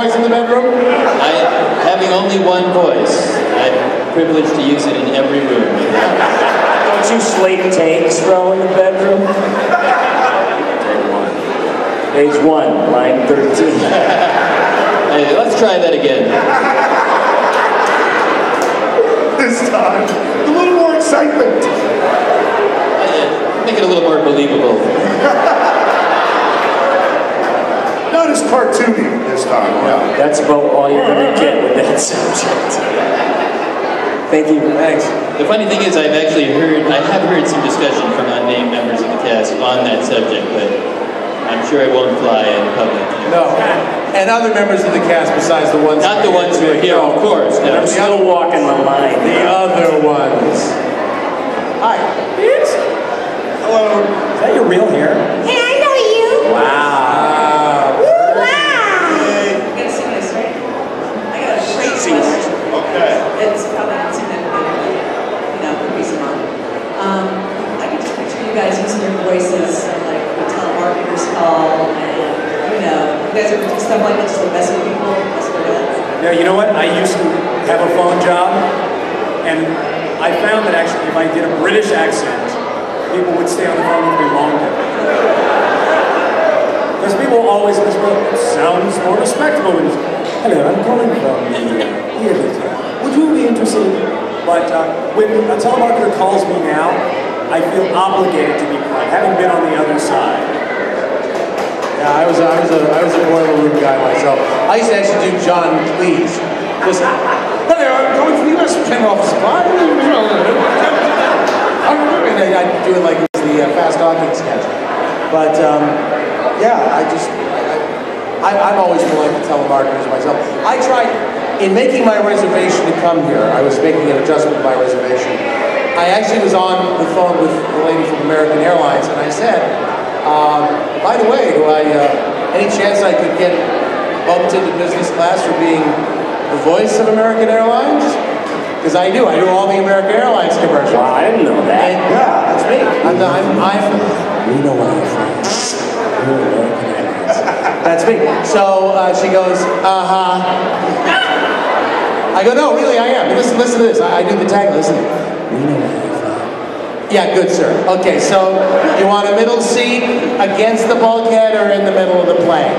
voice in the bedroom? Having only one voice, I'm privileged to use it in every room. Don't you slate takes, bro, in the bedroom? Page 1, line 13. Hey, let's try that again. This time, a little more excitement. Make it a little more believable. Not as cartoony this time. Yeah. That's about all you're going to get with that subject. Thank you. Thanks. The funny thing is, I have heard some discussion from unnamed members of the cast on that subject, but I'm sure it won't fly in public. No. And other members of the cast besides the ones... Not the ones who are here, of course. No. I'm still walking the line. The other ones. Hi. Bitch. Hello. Is that your real hair? Hey, I know you. Wow. Wow. I'm gonna sing this, right? I got a great Sing it. question. Okay. It's probably not significant, but you know, could be some on. I can just picture you guys using your voices and like the telemarketers call, and you know, you guys ever do stuff like this to mess with people, mess with their heads? Yeah, you know what? I used to have a phone job, and I found that actually if I did a British accent, people would stay on the phone with me longer. Because people always whisper, it sounds more respectable when you say, hello, I'm calling from the would you be interested? But when a telemarketer calls me now, I feel obligated to be polite, having been on the other side. Yeah, I was a boiler room guy myself. I used to actually do John Cleese. Just, hello, I'm calling from the U.S. Pen Office. I'd do it like it was the Fast Talking sketch. But, yeah, I'm always polite to telemarketers myself. I tried, in making my reservation to come here, I was making an adjustment to my reservation. I actually was on the phone with the lady from American Airlines, and I said, by the way, any chance I could get bumped into business class for being the voice of American Airlines? Because I do all the American Airlines commercials. Wow, I didn't know that. And, yeah, that's me. We know where I'm from. You're American Airlines. That's me. So she goes, I go, no, really, I am. Listen to this. I do the tag. Listen. We know where you're from. Yeah, good, sir. Okay, so you want a middle seat against the bulkhead or in the middle of the plane?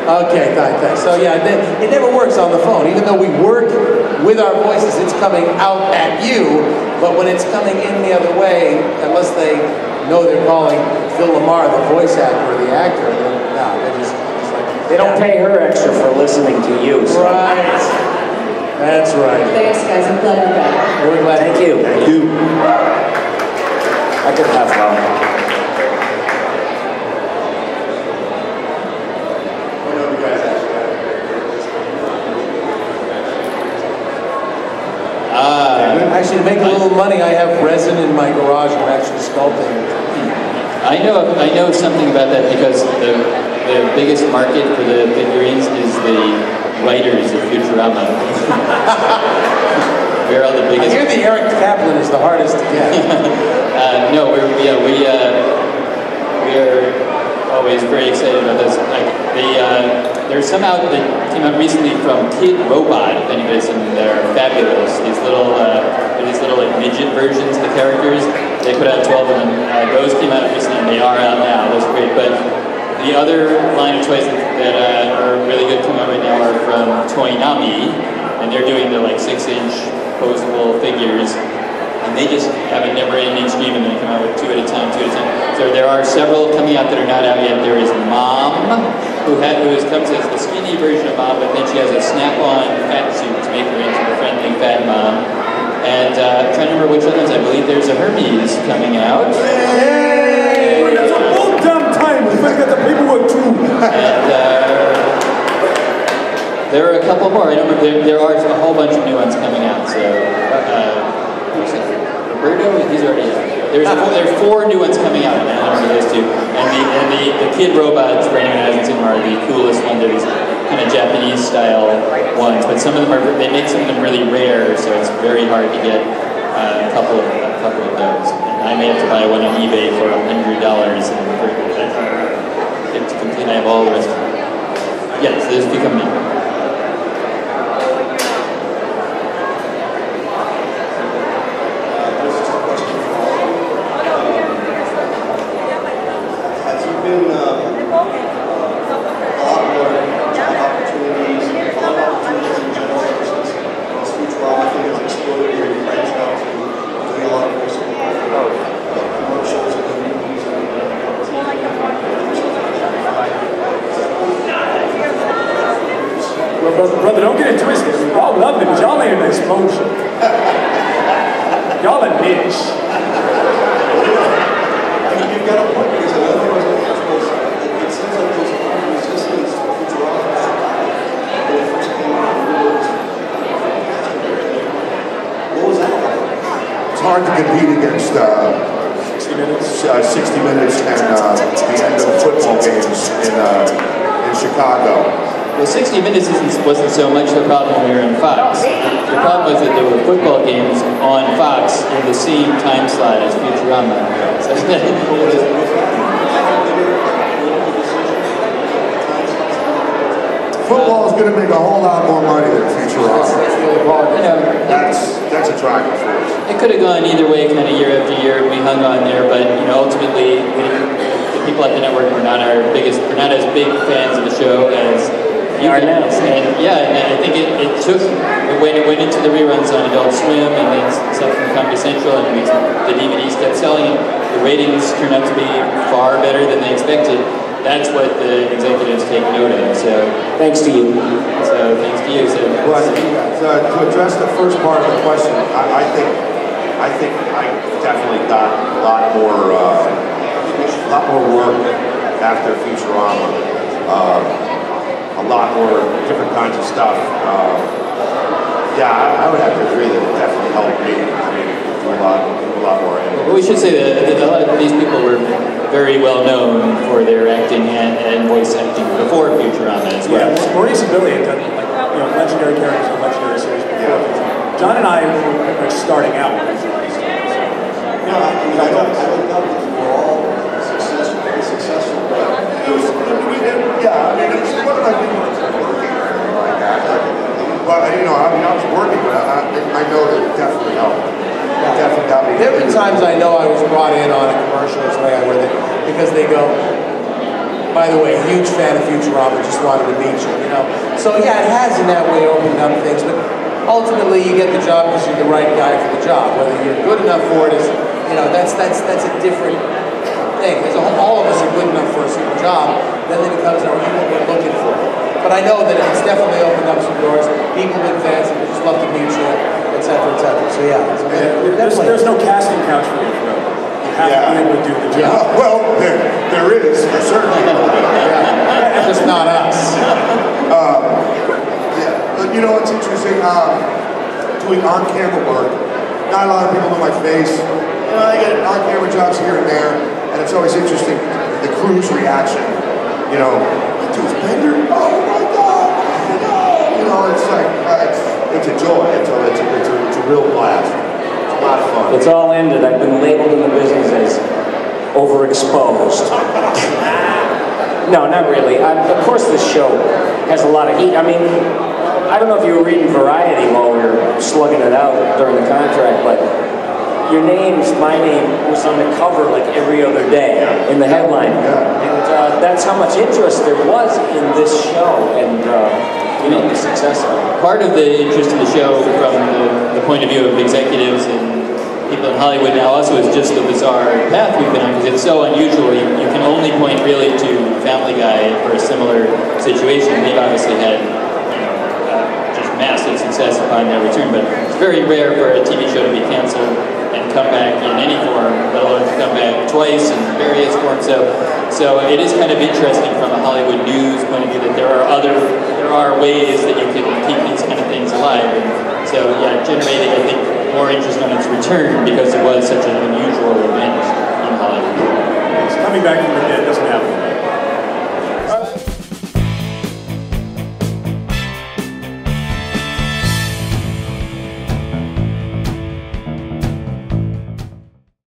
Okay, thanks. So yeah, it never works on the phone. Even though we work with our voices, it's coming out at you, but when it's coming in the other way, unless they know they're calling Phil Lamar, the voice actor or the actor, they're just like... They don't pay her extra for listening to you. So. Right. That's right. Thanks, guys. I'm glad you're back. We're glad. Thank you. Thank you. I could have fun. Actually, to make a little money, I have resin in my garage. I'm actually sculpting. I know something about that because the biggest market for the figurines is the writers of Futurama. We're all the biggest. I hear the Eric Kaplan is the hardest to get. No, we are always very excited about this. Like there's some out that came out recently from Kid Robot. If anybody's seen them, they're fabulous. These little like midget versions of the characters. They put out 12 of them. Those came out recently, and they are out now. Those are great. But the other line of toys that are really good coming out right now are from Toynami, and they're doing the like 6-inch posable figures. And they just have a never-ending stream, and they come out with 2 at a time. So there are several coming out that are not out yet. There is Mom, who comes as the skinny version of Mom, but then she has a snap-on fat suit to make her into the friendly fat Mom. And I'm trying to remember which others. I believe there's a Hermes coming out. Yay! That's a whole damn time. We better get the paperwork too. And there are a couple more. I don't remember. There are a whole bunch of new ones coming out. So. Roberto, he's already out. There's 4 new ones coming out, and I remember those 2. And the Kid Robots, for anyone who hasn't seen them, are the coolest ones. They're these kind of Japanese-style ones, but some of them they make some of them really rare, so it's very hard to get a couple of those. And I may have to buy one on eBay for $100, and to complete, I have all the rest of them. Yes, those become me. Y'all are niche. You've got a point, because another thing I was going to ask was, it seems like there's a lot of resistance to Futurama. When it first came out, what was that like? It's hard to compete against 60 Minutes and the end of the football games in Chicago. Well, 60 Minutes wasn't so much the problem when we were in Fox. The problem was that there were football games on Fox in the same time slot as Futurama. So Football is going to make a whole lot more money than Futurama. That's a driving force. it could have gone either way, kind of year after year. We hung on there, but ultimately, the people at the network were not as big fans of the show as you are now. And I think it took, when it went into the reruns on Adult Swim and then stuff from Comedy Central, and the DVDs kept selling, the ratings turned out to be far better than they expected. That's what the executives take note of. So thanks to you. So thanks to you. So to address the first part of the question, I think I definitely got a lot more work after Futurama. A lot more different kinds of stuff. I would have to agree that it definitely helped me. I mean, do a lot more. Well, we should say that a lot of these people were very well known for their acting and voice acting before Futurama as well. Yeah, Maurice and Billy had done legendary characters in legendary series before. Yeah. John and I were pretty much starting out with these. No, I don't doubt that you were all very successful, but it was, I mean, it wasn't like we weren't working or anything like that. But, I was working, but I know that it definitely helped. It definitely got me. There have been times I know I was brought in on a commercial or something because they go, by the way, huge fan of Futurama, just wanted to meet you, So yeah, it has in that way opened up things, but ultimately you get the job because you're the right guy for the job. Whether you're good enough for it is, that's a different thing. All of us are good enough for a certain job, then it becomes what we're looking for. But I know that it's definitely opened up some doors. People have been fans and just love to meet you, etc., etc. So yeah, there's no casting couch for you. You have to be able to do the job. Yeah. Well, there is, for certainly. Just not us. But it's interesting. Doing on-camera work. Not a lot of people know my face. I get on-camera jobs here and there, and it's always interesting the crew's reaction. Dude's Bender. Oh my God! It's like it's a joy. It's a real blast. It's a lot of fun. It's all ended. I've been labeled in the business as overexposed. No, not really. Of course, this show has a lot of heat. I mean, I don't know if you were reading Variety while we were slugging it out during the contract, but my name was on the cover like every other day in the headline. And that's how much interest there was in this show and the success of it. Part of the interest in the show from the point of view of executives and people in Hollywood now also is just the bizarre path we've been on, because it's so unusual. You can only point really to Family Guy for a similar situation. They've obviously had just massive success upon their return, but it's very rare for a TV show to be canceled and come back in any form, let alone to come back twice in various forms. So it is kind of interesting from a Hollywood news point of view that there are ways that you can keep these kind of things alive. And so generating, I think, more interest on its return because it was such an unusual event in Hollywood. Coming back from the dead doesn't happen.